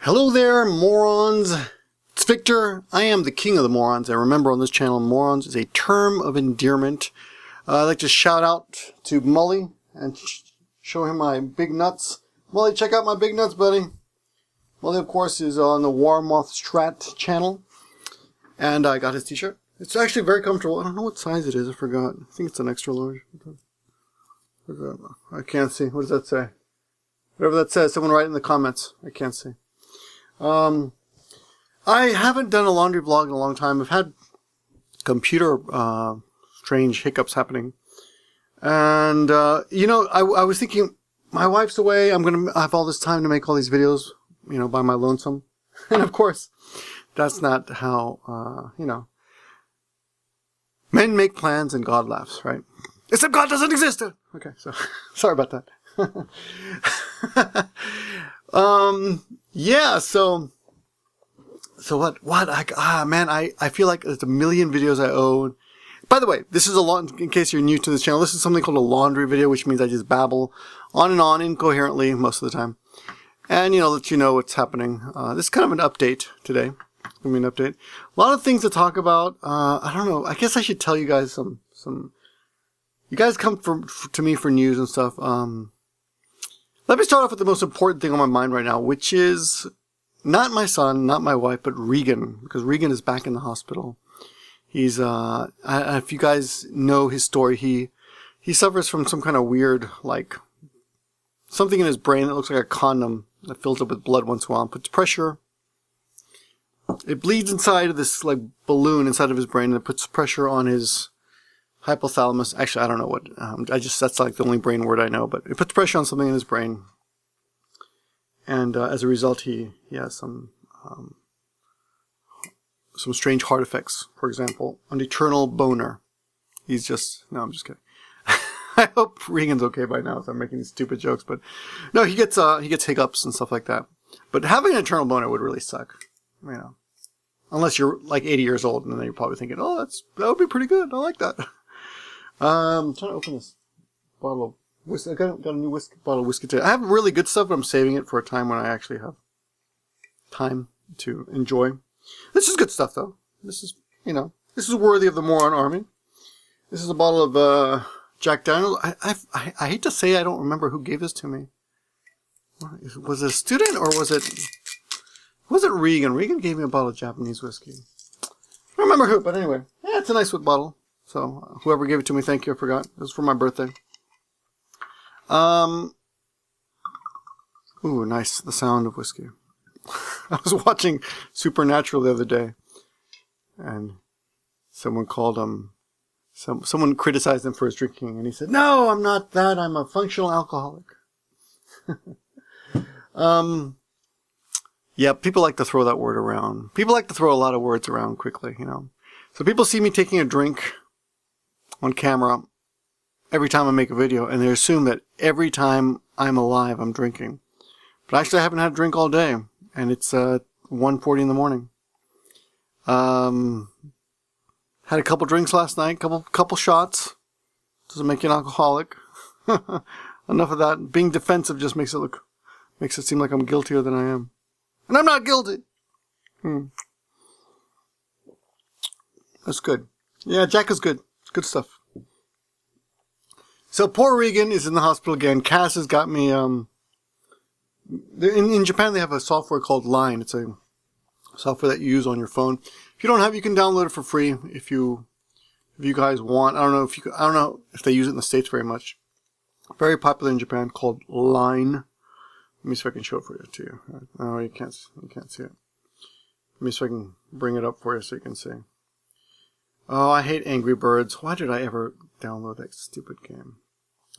Hello there, morons. It's Victor. I am the king of the morons. And remember, on this channel, morons is a term of endearment. I'd like to shout out to Mully and show him my big nuts. Mully, check out my big nuts, buddy. Mully, of course, is on the Warmoth Strat channel. And I got his t-shirt. It's actually very comfortable. I don't know what size it is. I forgot. I think it's an extra large. What is that? I can't see. What does that say? Whatever that says, someone write in the comments. I can't see. I haven't done a laundry vlog in a long time. I've had computer strange hiccups happening. And, you know, I was thinking, my wife's away. I'm going to have all this time to make all these videos, you know, by my lonesome. And of course, that's not how, you know, men make plans and God laughs, right? Except God doesn't exist. Okay, so sorry about that. Yeah, so what, man, I feel like there's a million videos I owe. By the way, this is in case you're new to this channel, this is something called a laundry video, which means I just babble on and on incoherently most of the time. And, you know, let you know what's happening. This is kind of an update today. Give me an update. A lot of things to talk about. I don't know. I guess I should tell you guys some, you guys come to me for news and stuff. Let me start off with the most important thing on my mind right now, which is not my son, not my wife, but Regan, because Regan is back in the hospital. He's, if you guys know his story, he suffers from some kind of weird, like, something in his brain that looks like a condom that fills up with blood once in a while and puts pressure. It bleeds inside of this, like, balloon inside of his brain, and it puts pressure on his hypothalamus. Actually, I don't know what, that's like the only brain word I know, but it puts pressure on something in his brain. And as a result, he has some strange heart effects. For example, an eternal boner. He's just, no, I'm just kidding. I hope Regan's okay by now, so I'm making these stupid jokes, but no, he gets hiccups and stuff like that. But having an eternal boner would really suck, you know. Unless you're like 80 years old, and then you're probably thinking, oh, that would be pretty good. I like that. I'm trying to open this bottle of whiskey. I got a new bottle of whiskey today. I have really good stuff, but I'm saving it for a time when I actually have time to enjoy. This is good stuff, though. This is, you know, this is worthy of the moron army. This is a bottle of Jack Daniels. I hate to say I don't remember who gave this to me. Was it a student or was it Regan? Regan gave me a bottle of Japanese whiskey. I don't remember who, but anyway. Yeah, it's a nice bottle. So, whoever gave it to me, thank you, I forgot. It was for my birthday. Ooh, nice, the sound of whiskey. I was watching Supernatural the other day, and someone called him, someone criticized him for his drinking, and he said, no, I'm not that, I'm a functional alcoholic. Yeah, people like to throw that word around. People like to throw a lot of words around quickly, you know. So people see me taking a drink on camera every time I make a video, and they assume that every time I'm alive, I'm drinking. But actually, I haven't had a drink all day, and it's 1:40 in the morning. Had a couple drinks last night, couple shots. Doesn't make you an alcoholic. Enough of that. Being defensive just makes it seem like I'm guiltier than I am. And I'm not guilty. That's good. Yeah, Jack is good. It's good stuff. So poor Regan is in the hospital again. Cass has got me, in Japan they have a software called Line. It's a software that you use on your phone. If you don't have it, you can download it for free if you guys want. I don't know if they use it in the States very much. Very popular in Japan, called Line. Let me see if I can show it for you to you. Oh, you can't see it. Let me see if I can bring it up for you so you can see. Oh, I hate Angry Birds. Why did I ever download that stupid game?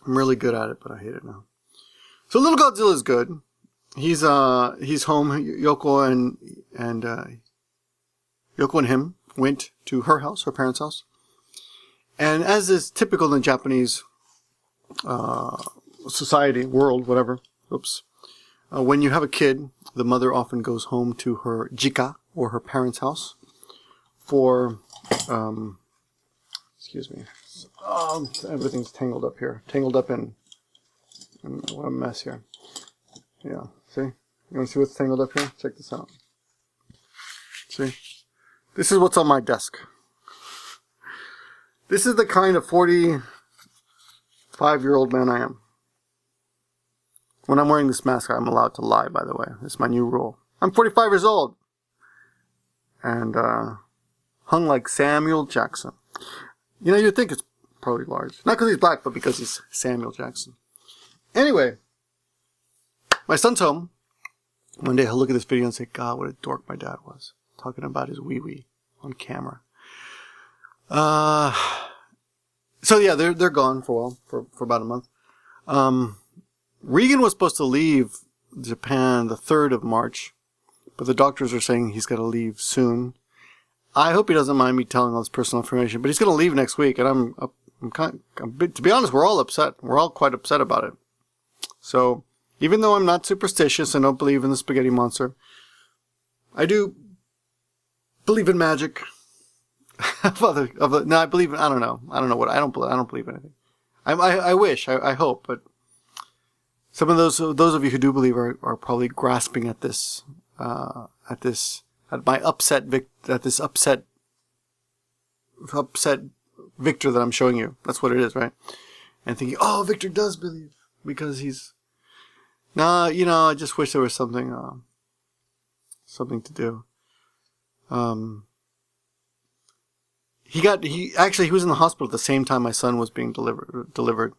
I'm really good at it, but I hate it now. So Little Godzilla is good. He's home. Yoko and him went to her house, her parents' house. And as is typical in the Japanese society, world, whatever. Oops. When you have a kid, the mother often goes home to her jika, or her parents' house, for, excuse me. Everything's tangled up here. Tangled up in what a mess here. Yeah, see? You want to see what's tangled up here? Check this out. See? This is what's on my desk. This is the kind of 45-year-old man I am. When I'm wearing this mask, I'm allowed to lie, by the way. It's my new rule. I'm 45 years old. And, hung like Samuel Jackson. You know, you'd think it's probably large. Not because he's black, but because he's Samuel Jackson. Anyway, my son's home. One day he'll look at this video and say, God, what a dork my dad was. Talking about his wee-wee on camera. So yeah, they're gone for a while, for about a month. Regan was supposed to leave Japan the 3rd of March, but the doctors are saying he's got to leave soon. I hope he doesn't mind me telling all this personal information, but he's going to leave next week, and to be honest, we're all upset. We're all quite upset about it. So, even though I'm not superstitious and don't believe in the spaghetti monster, I do believe in magic. No, I believe in, I don't know what, I don't believe in anything. I wish, I hope, but some of those of you who do believe are probably grasping at this upset Victor that I'm showing you. That's what it is, right? And thinking, oh, Victor does believe because he's, nah, you know, I just wish there was something to do. He was in the hospital at the same time my son was being delivered.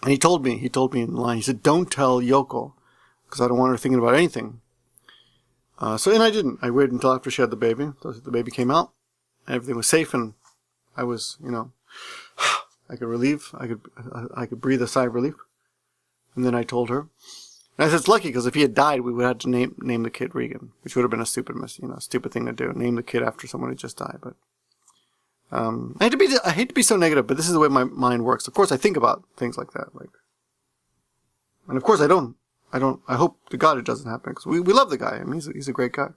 And he told me in the line, he said, don't tell Yoko, because I don't want her thinking about anything. And I didn't. I waited until after she had the baby. The baby came out. Everything was safe, and I was, you know, I could breathe a sigh of relief. And then I told her. And I said, it's lucky, because if he had died, we would have to name the kid Regan, which would have been a stupid thing to do. Name the kid after someone who just died, but. I hate to be so negative, but this is the way my mind works. Of course, I think about things like that, and of course, I hope to God it doesn't happen, because we love the guy. I mean, he's a great guy.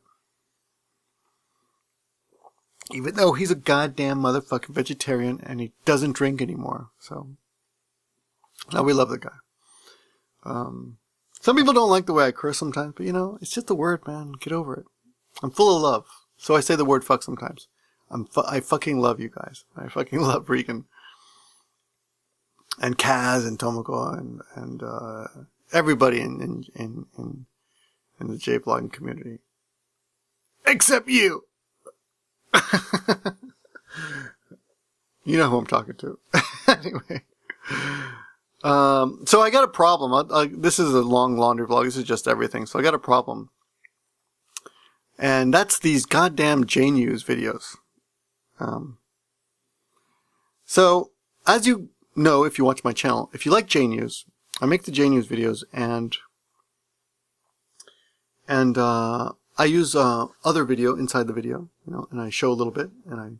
Even though he's a goddamn motherfucking vegetarian and he doesn't drink anymore. So, now we love the guy. Some people don't like the way I curse sometimes, but you know, it's just a word, man. Get over it. I'm full of love. So I say the word fuck sometimes. I fucking love you guys. I fucking love Regan. And Kaz and Tomoko and everybody in the J-vlogging community. Except you! You know who I'm talking to. Anyway. So I got a problem. This is a long laundry vlog. This is just everything. So I got a problem. And that's these goddamn JNEWS videos. So, as you know, if you watch my channel, if you like JNEWS, I make the JNEWS videos, and I use other video inside the video, you know, and I show a little bit, and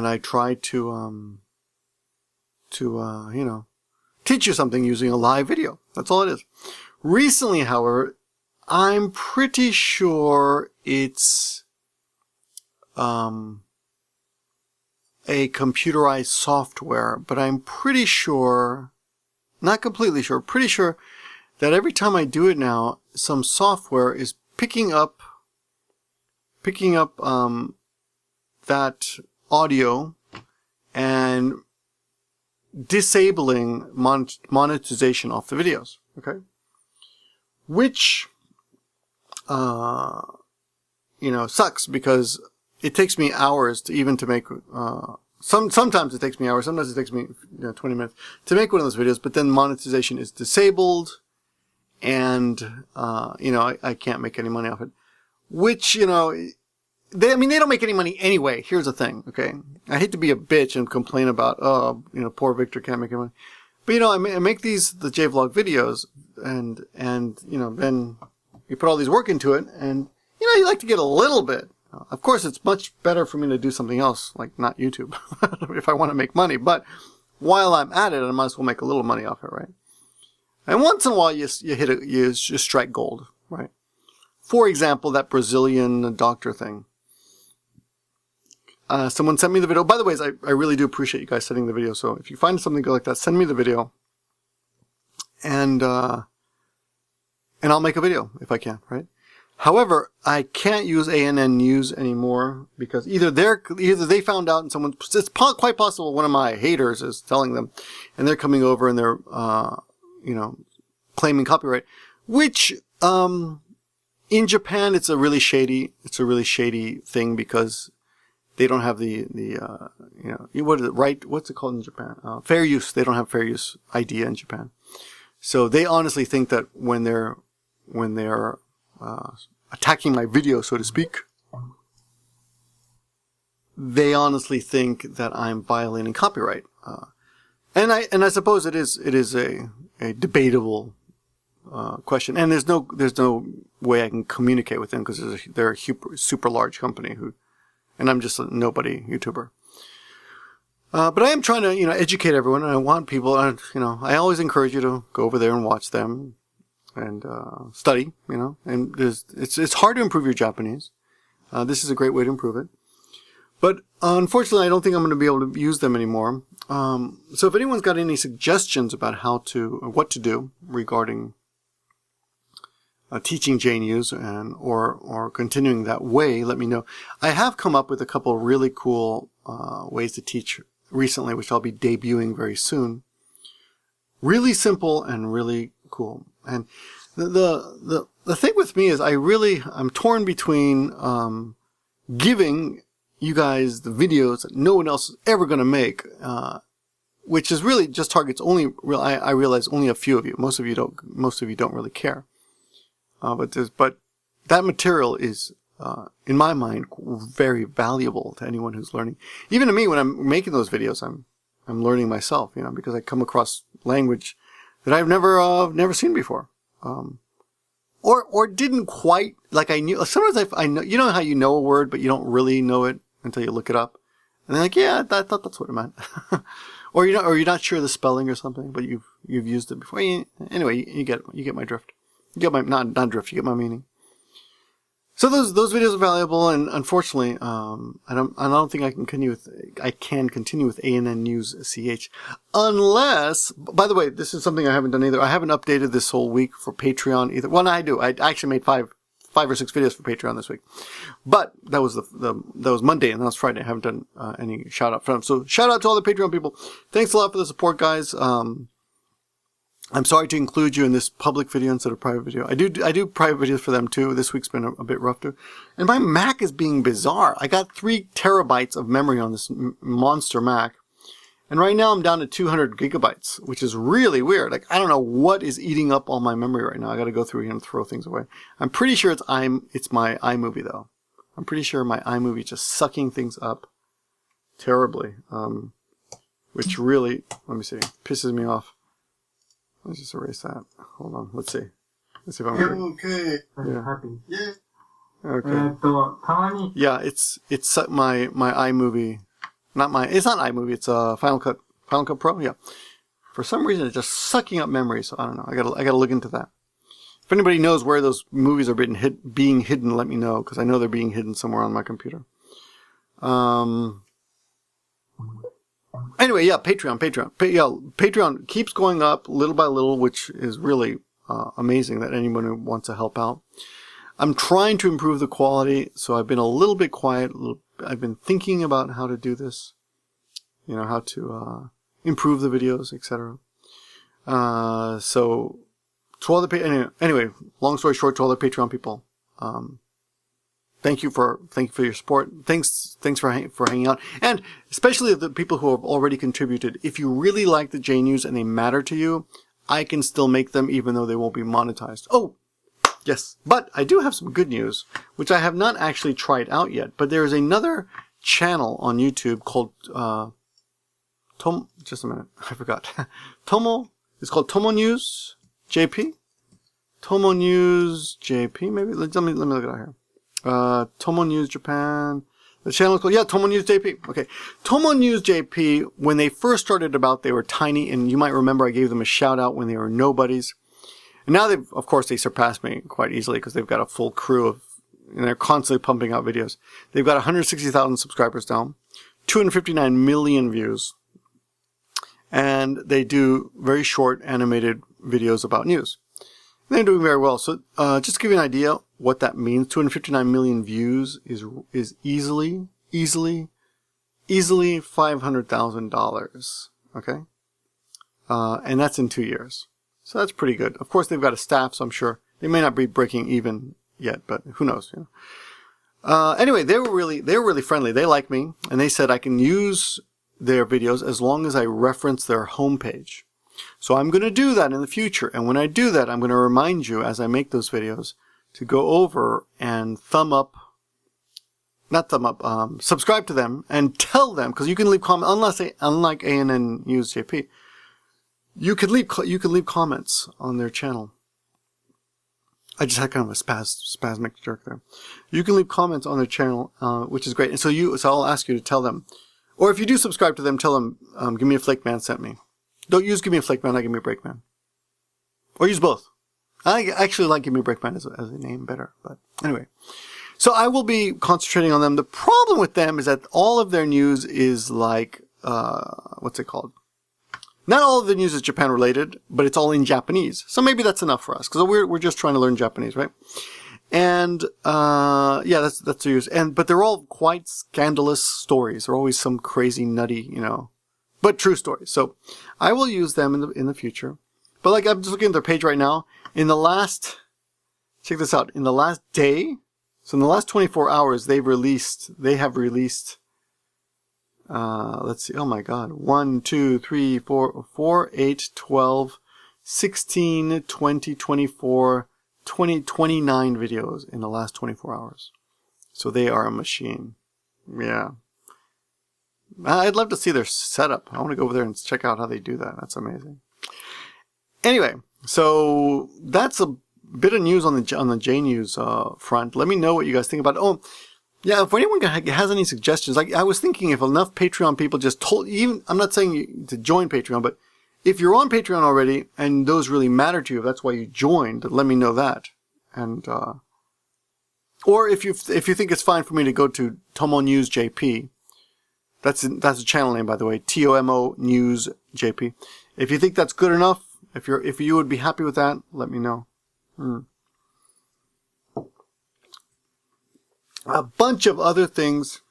I try to you know, teach you something using a live video. That's all it is. Recently, however, I'm pretty sure it's a computerized software, but I'm pretty sure, not completely sure, pretty sure that every time I do it now, some software is picking up that audio and disabling monetization off the videos. Okay, which you know, sucks, because it takes me hours to make, sometimes it takes me hours, sometimes it takes me 20 minutes to make one of those videos, but then monetization is disabled, and, you know, I can't make any money off it. Which, you know, they don't make any money anyway. Here's the thing, okay? I hate to be a bitch and complain about, you know, poor Victor can't make any money. But, you know, I make the J-vlog videos, and, you know, then you put all these work into it, and, you know, you like to get a little bit. Of course, it's much better for me to do something else, like not YouTube, if I want to make money. But while I'm at it, I might as well make a little money off it, right? And once in a while, you strike gold, right? For example, that Brazilian doctor thing. Someone sent me the video. By the way, I really do appreciate you guys sending the video. So if you find something good like that, send me the video. And and I'll make a video if I can, right? However, I can't use unedited anymore because either they found out and it's quite possible one of my haters is telling them, and they're coming over and they're claiming copyright, which in Japan it's a really shady thing because they don't have what is it, right? What's it called in Japan? Fair use. They don't have fair use idea in Japan, so they honestly think that when they're attacking my video, so to speak, they honestly think that I'm violating copyright, and I suppose it is a debatable question, and there's no way I can communicate with them because they're a super large company and I'm just a nobody YouTuber. But I am trying to educate everyone, and I want people. I always encourage you to go over there and watch them. And study, and it's hard to improve your Japanese. This is a great way to improve it. But unfortunately, I don't think I'm going to be able to use them anymore. So if anyone's got any suggestions about what to do regarding teaching JNEWS or continuing that way, let me know. I have come up with a couple of really cool ways to teach recently, which I'll be debuting very soon. Really simple and really cool. And the thing with me is I'm torn between giving you guys the videos that no one else is ever going to make, which is really just targets only. I realize only a few of you. Most of you don't really care. But that material is in my mind very valuable to anyone who's learning. Even to me, when I'm making those videos, I'm learning myself. Because I come across language that I've never seen before, or didn't quite like I knew. Sometimes I know, how you know a word, but you don't really know it until you look it up, and they're like, yeah, I thought that's what it meant, or you're not sure the spelling or something, but you've used it before. Anyway, you get my drift. You get my not drift. You get my meaning. So those videos are valuable, and unfortunately, I don't think I can continue with ANN News CH, unless. By the way, this is something I haven't done either. I haven't updated this whole week for Patreon either. Well, no, I do. I actually made five or six videos for Patreon this week, but that was that was Monday and that was Friday. I haven't done any shout out for them. So shout out to all the Patreon people. Thanks a lot for the support, guys. I'm sorry to include you in this public video instead of private video. I do private videos for them too. This week's been a bit rough too. And my Mac is being bizarre. I got 3 terabytes of memory on this monster Mac. And right now I'm down to 200 gigabytes, which is really weird. Like, I don't know what is eating up all my memory right now. I got to go through here and throw things away. I'm pretty sure it's my iMovie though. I'm pretty sure my iMovie is just sucking things up terribly. Which really, let me see, pisses me off. Let's just erase that. Hold on. Let's see. Let's see if I'm okay. Yeah. Happy. Yeah. Okay. Yeah, it's my iMovie. It's not iMovie. It's Final Cut Pro. Yeah. For some reason, it's just sucking up memory. So I don't know. I gotta look into that. If anybody knows where those movies are being hidden, let me know, because I know they're being hidden somewhere on my computer. Anyway, yeah, Patreon keeps going up little by little, which is really amazing that anyone who wants to help out. I'm trying to improve the quality, so I've been a little bit quiet. I've been thinking about how to do this, how to improve the videos, etc. So to all the anyway, long story short, to all the Patreon people, thank you for your support. Thanks for hanging out, and especially the people who have already contributed. If you really like the JNEWS and they matter to you, I can still make them even though they won't be monetized. Oh, yes, but I do have some good news, which I have not actually tried out yet. But there is another channel on YouTube called just a minute, I forgot. It's called TOMONEWS JP. TOMONEWS JP. Maybe let me look it out here. TOMONEWS Japan. The channel is called, TOMONEWS JP. Okay. TOMONEWS JP, when they first started about, they were tiny, and you might remember I gave them a shout out when they were nobodies. And now of course, they surpassed me quite easily because they've got a full crew and they're constantly pumping out videos. They've got 160,000 subscribers now, 259 million views, and they do very short animated videos about news. They're doing very well. So just to give you an idea what that means, 259 million views is easily $500,000. Okay, and that's in 2 years. So that's pretty good. Of course, they've got a staff, so I'm sure they may not be breaking even yet, but who knows? You know. Anyway, they were really friendly. They like me, and they said I can use their videos as long as I reference their homepage. So I'm going to do that in the future, and when I do that, I'm going to remind you as I make those videos to go over and subscribe to them and tell them, because you can leave comments. Unlike uneditedNews JP, you can leave comments on their channel. I just had kind of a spasmic jerk there. You can leave comments on their channel, which is great. And so I'll ask you to tell them, or if you do subscribe to them, tell them, Give Me a Flake Man sent me. Don't use Give Me a Flake Man, not Give Me a Break Man. Or use both. I actually like Give Me a Break Man as a name better. But anyway. So I will be concentrating on them. The problem with them is that all of their news is like, what's it called? Not all of the news is Japan related, but it's all in Japanese. So maybe that's enough for us, because we're just trying to learn Japanese, right? And yeah, that's the use. But they're all quite scandalous stories. They're always some crazy, nutty, but true stories. So I will use them in the future. But like, I'm just looking at their page right now. Check this out. In the last day, so in the last 24 hours, they have released. Let's see. Oh my God. 1, 2, 3, 4, 8, 12, 16, 20, 24, 20, 29 videos in the last 24 hours. So they are a machine. Yeah. I'd love to see their setup. I want to go over there and check out how they do that. That's amazing. Anyway, so that's a bit of news on the JNEWS front. Let me know what you guys think about it. Oh, yeah, if anyone has any suggestions, like I was thinking if enough Patreon people just I'm not saying to join Patreon, but if you're on Patreon already and those really matter to you, if that's why you joined, let me know that. And, or if you think it's fine for me to go to Tomo News JP, that's a channel name, by the way, TOMO News JP. If you think that's good enough, if you would be happy with that, let me know. A bunch of other things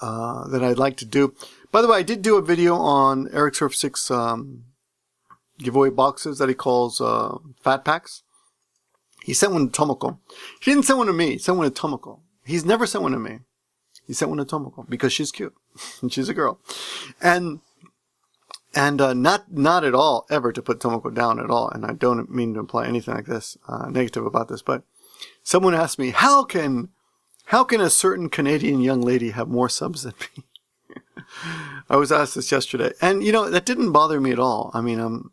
that I'd like to do. By the way, I did do a video on Eric Surf 6 giveaway boxes that he calls Fat Packs. He sent one to Tomoko. He didn't send one to me. He sent one to Tomoko. He's never sent one to me. He sent one to Tomoko because she's cute and she's a girl. And not at all ever to put Tomoko down at all. And I don't mean to imply anything like this negative about this, but someone asked me, how can a certain Canadian young lady have more subs than me? I was asked this yesterday, and that didn't bother me at all. I mean, I'm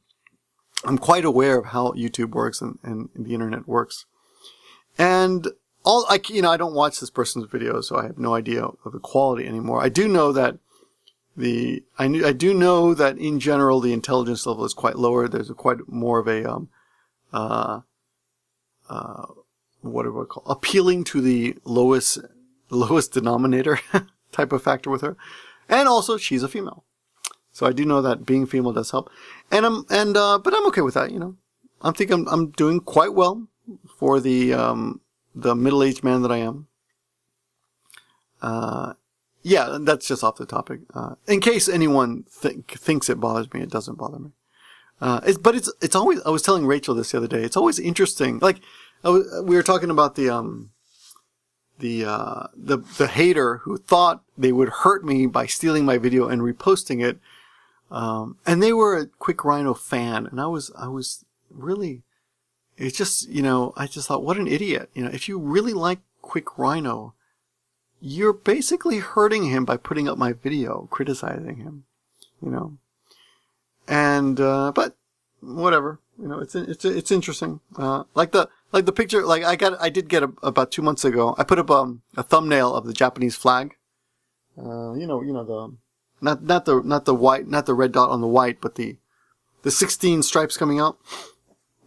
quite aware of how YouTube works and the internet works, and I don't watch this person's videos, so I have no idea of the quality anymore. I do know that I do know that in general the intelligence level is quite lower. There's quite more of a what do I call, appealing to the lowest denominator type of factor with her, and also she's a female, so I do know that being female does help, but I'm okay with that. I think I'm doing quite well for the middle-aged man that I am. Yeah, that's just off the topic. In case anyone thinks it bothers me, it doesn't bother me. But it's always. I was telling Rachel this the other day. It's always interesting. Like we were talking about the hater who thought they would hurt me by stealing my video and reposting it, and they were a Quick Rhino fan, and I was really. It's just I just thought, what an idiot. If you really like Quick Rhino, you're basically hurting him by putting up my video, criticizing him, and, but whatever, it's interesting. Like the picture, like I did get about 2 months ago, I put up, a thumbnail of the Japanese flag. Not the white, not the red dot on the white, but the 16 stripes coming out.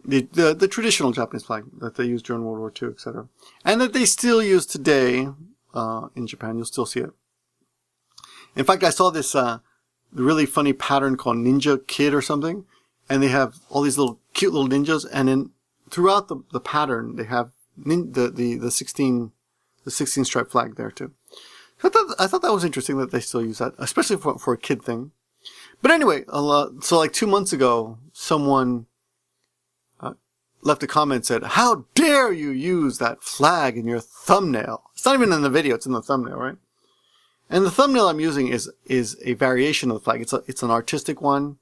The traditional Japanese flag that they used during World War II, etc. And that they still use today, in Japan. You'll still see it. In fact, I saw this really funny pattern called Ninja Kid or something, and they have all these cute little ninjas, and then throughout the pattern, they have the 16 stripe flag there too. So I thought that was interesting that they still use that, especially for a kid thing. But anyway, so like 2 months ago, someone left a comment and said, "How dare you use that flag in your thumbnail?" It's not even in the video; it's in the thumbnail, right? And the thumbnail I'm using is a variation of the flag. It's an artistic one.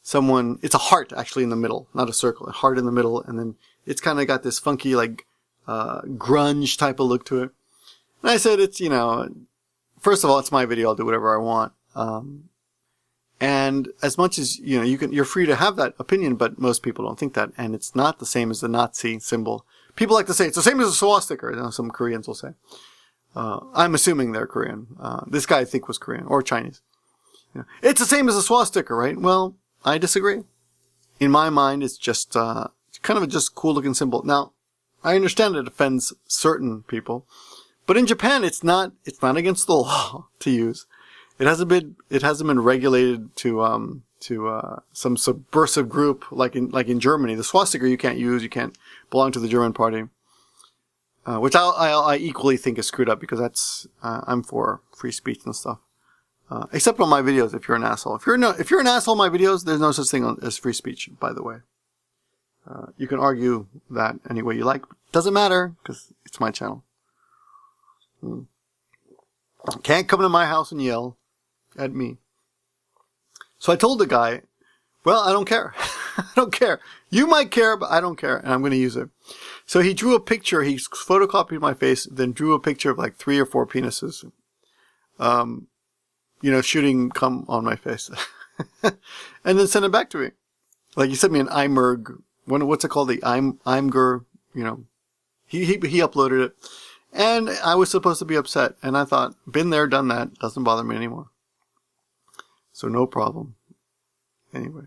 It's a heart actually in the middle, not a circle. A heart in the middle, and then it's kind of got this funky like grunge type of look to it. And I said, it's, first of all, it's my video. I'll do whatever I want. And as much as, you're free to have that opinion, but most people don't think that. And it's not the same as the Nazi symbol. People like to say it's the same as a swastika. Some Koreans will say. I'm assuming they're Korean. This guy I think was Korean or Chinese. It's the same as a swastika, right? Well, I disagree. In my mind, it's just kind of a just cool looking symbol. Now, I understand it offends certain people. But in Japan, it's not against the law to use. It hasn't been regulated to some subversive group like in Germany. The swastika you can't use. You can't belong to the German party, which I equally think is screwed up because I'm for free speech and stuff. Except on my videos, if you're an asshole. If you're an asshole in my videos, there's no such thing as free speech. By the way, you can argue that any way you like. Doesn't matter because it's my channel. Can't come to my house and yell at me. So I told the guy, well, I don't care. I don't care. You might care, but I don't care, and I'm going to use it. So he drew a picture. He photocopied my face, then drew a picture of like 3 or 4 penises, shooting cum on my face, and then sent it back to me. Like he sent me an iMerg. What's it called? The Imgur. He uploaded it. And I was supposed to be upset. And I thought, been there, done that. Doesn't bother me anymore. So no problem. Anyway.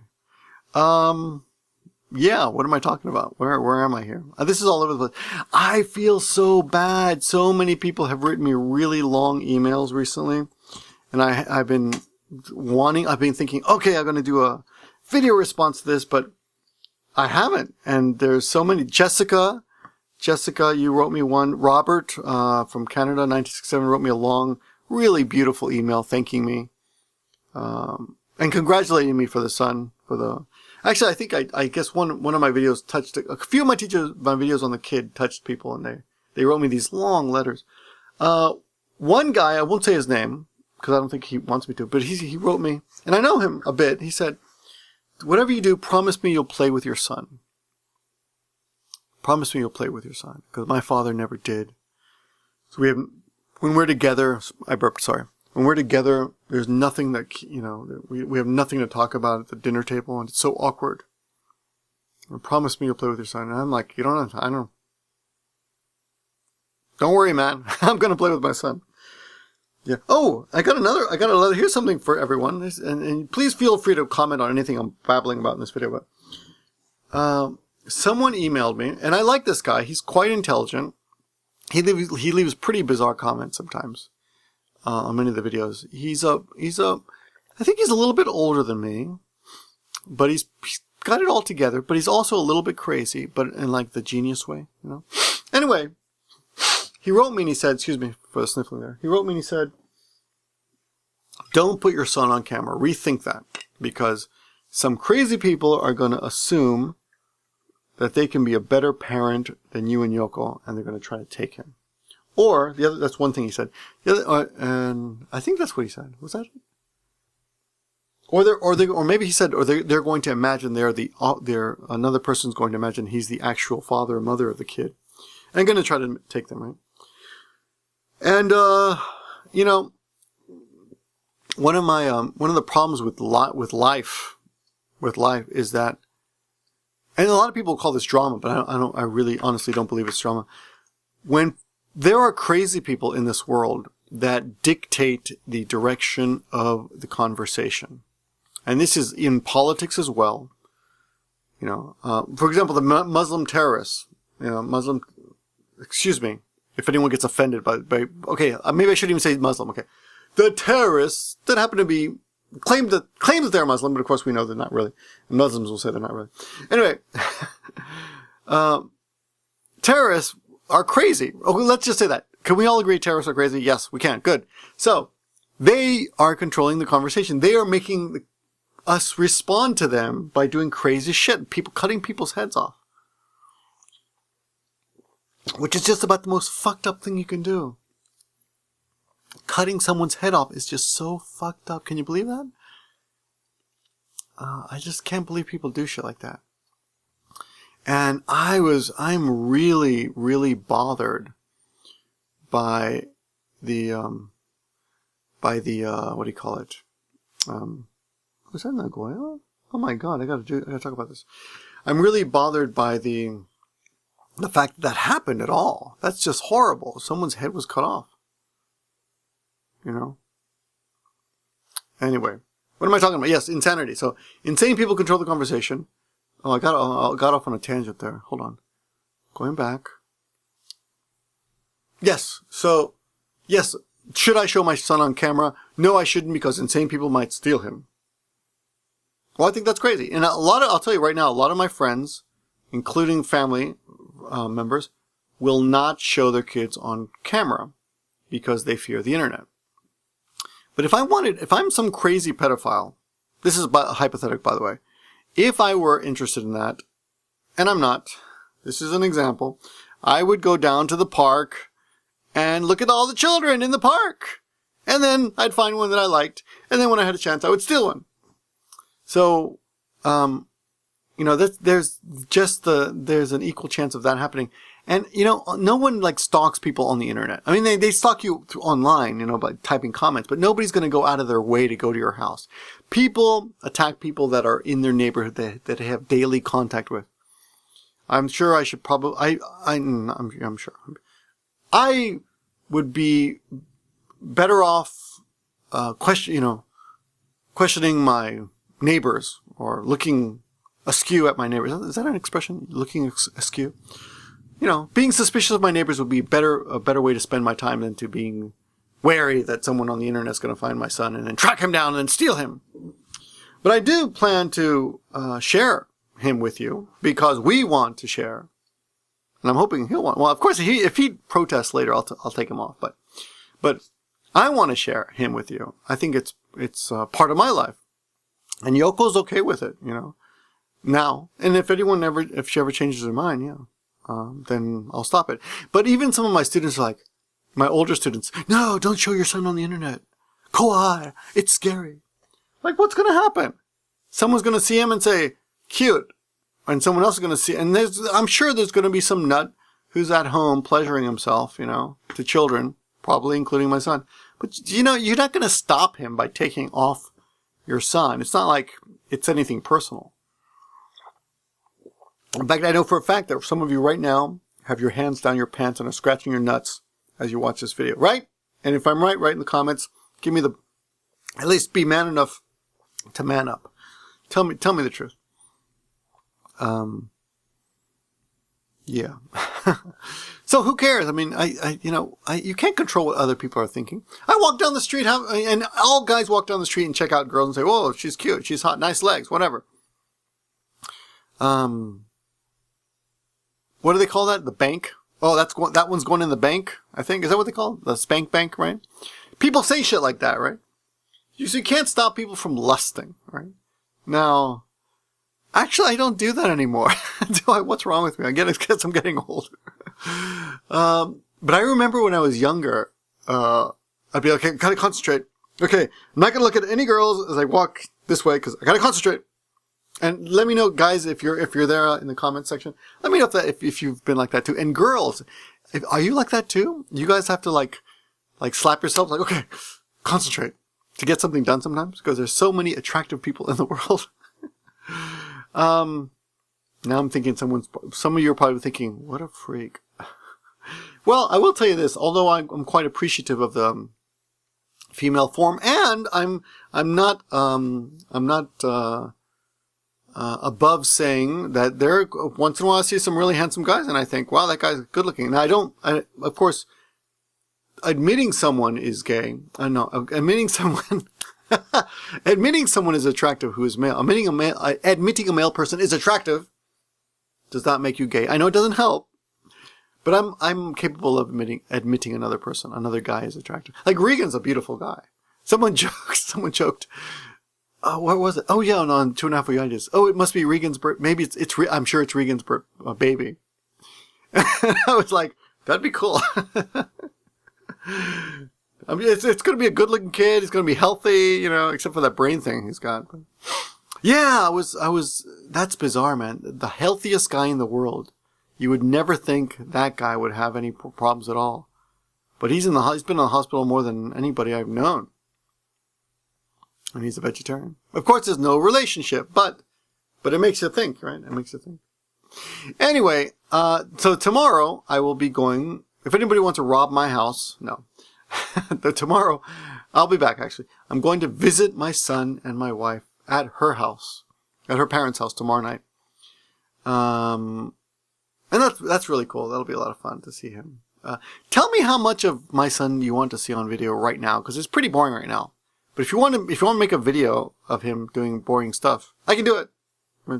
Yeah, what am I talking about? Where am I here? This is all over the place. I feel so bad. So many people have written me really long emails recently. And I've been thinking, okay, I'm going to do a video response to this, but I haven't. And there's so many. Jessica, you wrote me one. Robert, from Canada, 1967, wrote me a long, really beautiful email thanking me, and congratulating me for the son, actually, I guess one of my videos touched, a few of my videos on the kid touched people, and they wrote me these long letters. One guy, I won't say his name, because I don't think he wants me to, but he wrote me, and I know him a bit. He said, whatever you do, promise me you'll play with your son. Promise me you'll play with your son, because my father never did. So when we're together, when we're together, there's nothing that, we have nothing to talk about at the dinner table, and it's so awkward. And promise me you'll play with your son. And I'm like, don't worry, man. I'm going to play with my son. Yeah. Oh, I got a letter. Here's something for everyone. And please feel free to comment on anything I'm babbling about in this video. But, someone emailed me, and I like this guy. He's quite intelligent. He leaves pretty bizarre comments sometimes on many of the videos. I think he's a little bit older than me, but he's got it all together. But he's also a little bit crazy, but in like the genius way, Anyway, he wrote me and he said, excuse me for the sniffling there. He wrote me and he said, don't put your son on camera. Rethink that, because some crazy people are going to assume that they can be a better parent than you and Yoko, and they're going to try to take him. Or that's one thing he said. The other, and I think that's what he said. Was that it? Or maybe he said, they're going to imagine another person's going to imagine he's the actual father or mother of the kid, and going to try to take them, right? And one of the problems with life is that. And a lot of people call this drama, but I really honestly don't believe it's drama. When there are crazy people in this world that dictate the direction of the conversation, and this is in politics as well. For example, the Muslim terrorists, excuse me, if anyone gets offended by okay, maybe I shouldn't even say Muslim, okay. The terrorists that happen to be claim that they're Muslim, but of course we know they're not really. And Muslims will say they're not really. Anyway, Terrorists are crazy. Oh, let's just say that. Can we all agree terrorists are crazy? Yes, we can. Good. So they are controlling the conversation. They are making us respond to them by doing crazy shit. People cutting people's heads off. Which is just about the most fucked up thing you can do. Cutting someone's head off is just so fucked up. Can you believe that? I just can't believe people do shit like that. And I'm really, really bothered by the, what do you call it? Was that Nagoya? Oh my god, I gotta talk about this. I'm really bothered by the fact that happened at all. That's just horrible. Someone's head was cut off. You know? Anyway, what am I talking about? Yes, insanity. So, insane people control the conversation. Oh, I got off on a tangent there. Hold on. Going back. Yes. So, yes. Should I show my son on camera? No, I shouldn't, because insane people might steal him. Well, I think that's crazy. And I'll tell you right now, a lot of my friends, including family members, will not show their kids on camera because they fear the internet. But if I'm some crazy pedophile, this is hypothetical, by the way. If I were interested in that, and I'm not, this is an example, I would go down to the park and look at all the children in the park. And then I'd find one that I liked. And then when I had a chance, I would steal one. So, there's an equal chance of that happening. And, no one stalks people on the internet. I mean, they stalk you online, by typing comments, but nobody's going to go out of their way to go to your house. People attack people that are in their neighborhood that they have daily contact with. I'm sure I should probably, I'm sure. I would be better off, questioning my neighbors or looking askew at my neighbors. Is that an expression? Looking askew? Being suspicious of my neighbors would be a better way to spend my time than to being wary that someone on the internet is going to find my son and then track him down and then steal him. But I do plan to share him with you because we want to share. And I'm hoping he'll want. Well, of course, if he protests later, I'll take him off. But I want to share him with you. I think it's part of my life, and Yoko's okay with it. Now. And if she ever changes her mind, then I'll stop it. But even some of my students are like, my older students, no, don't show your son on the internet. Kawaii, it's scary. Like, what's going to happen? Someone's going to see him and say, cute. And someone else is going to see, and I'm sure there's going to be some nut who's at home pleasuring himself, to children, probably including my son. But, you're not going to stop him by taking off your son. It's not like it's anything personal. In fact, I know for a fact that some of you right now have your hands down your pants and are scratching your nuts as you watch this video, right? And if I'm right, write in the comments. Give me at least be man enough to man up. Tell me the truth. Yeah. So who cares? I mean, you can't control what other people are thinking. I walk down the street, and all guys walk down the street and check out girls and say, "Whoa, she's cute, she's hot, nice legs, whatever." What do they call that? The bank? Oh, that one's going in the bank, I think. Is that what they call it? The spank bank, right? People say shit like that, right? You can't stop people from lusting, right? Now, actually, I don't do that anymore. What's wrong with me? I guess I'm getting older. But I remember when I was younger, I'd be like, okay, gotta concentrate. Okay, I'm not gonna look at any girls as I walk this way because I gotta concentrate. And let me know, guys, if you're there in the comment section. Let me know if you've been like that too. And girls, are you like that too? You guys have to like slap yourselves, like, okay, concentrate to get something done sometimes because there's so many attractive people in the world. Now I'm thinking some of you are probably thinking, what a freak. Well, I will tell you this, although I'm quite appreciative of the female form, and I'm not above saying that once in a while I see some really handsome guys and I think, wow, that guy's good looking. Now of course, admitting someone is gay. Admitting someone is attractive who is male. Admitting a male person is attractive does not make you gay. I know it doesn't help, but I'm capable of admitting another guy is attractive. Like Regan's a beautiful guy. Someone joked. Oh, what was it? Oh yeah, on 2.5 Oyajis. Oh, it must be Regan's birth. Maybe I'm sure it's Regan's baby. And I was like, that'd be cool. I mean, it's going to be a good-looking kid. He's going to be healthy, except for that brain thing he's got. Yeah, that's bizarre, man. The healthiest guy in the world. You would never think that guy would have any problems at all. But he's been in the hospital more than anybody I've known. And he's a vegetarian. Of course, there's no relationship, but it makes you think, right? It makes you think. Anyway, so tomorrow I will be going, if anybody wants to rob my house, no. Tomorrow, I'll be back actually. I'm going to visit my son and my wife at her house, at her parents' house tomorrow night. And that's really cool. That'll be a lot of fun to see him. Tell me how much of my son you want to see on video right now, because it's pretty boring right now. But if you want to make a video of him doing boring stuff, I can do it.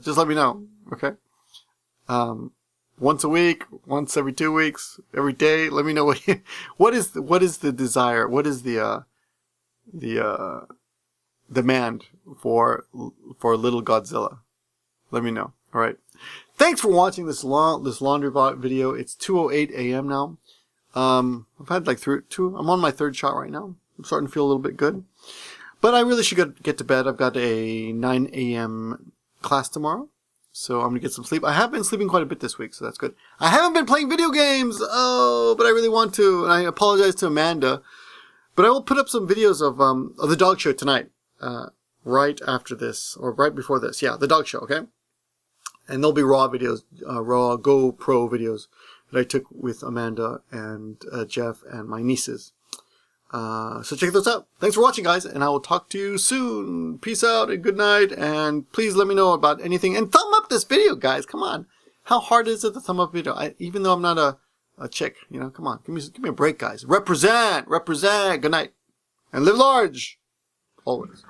Just let me know, okay? Once a week, once every 2 weeks, every day. Let me know what is the desire? What is the demand for little Godzilla? Let me know. All right. Thanks for watching this laundry bot video. It's 2:08 a.m. now. I've had like I'm on my third shot right now. I'm starting to feel a little bit good, but I really should get to bed. I've got a 9 a.m. class tomorrow. So I'm going to get some sleep. I have been sleeping quite a bit this week, so that's good. I haven't been playing video games. Oh, but I really want to. And I apologize to Amanda. But I will put up some videos of the dog show tonight. Right after this, or right before this. Yeah, the dog show, okay? And there'll be raw videos, raw GoPro videos that I took with Amanda and Jeff and my nieces. So check those out. Thanks for watching, guys, and I will talk to you soon. Peace out and good night, and please let me know about anything. And thumb up this video, guys. Come on. How hard is it to thumb up video? Even though I'm not a chick, come on. Give me a break, guys. Represent. Good night. And live large. Always.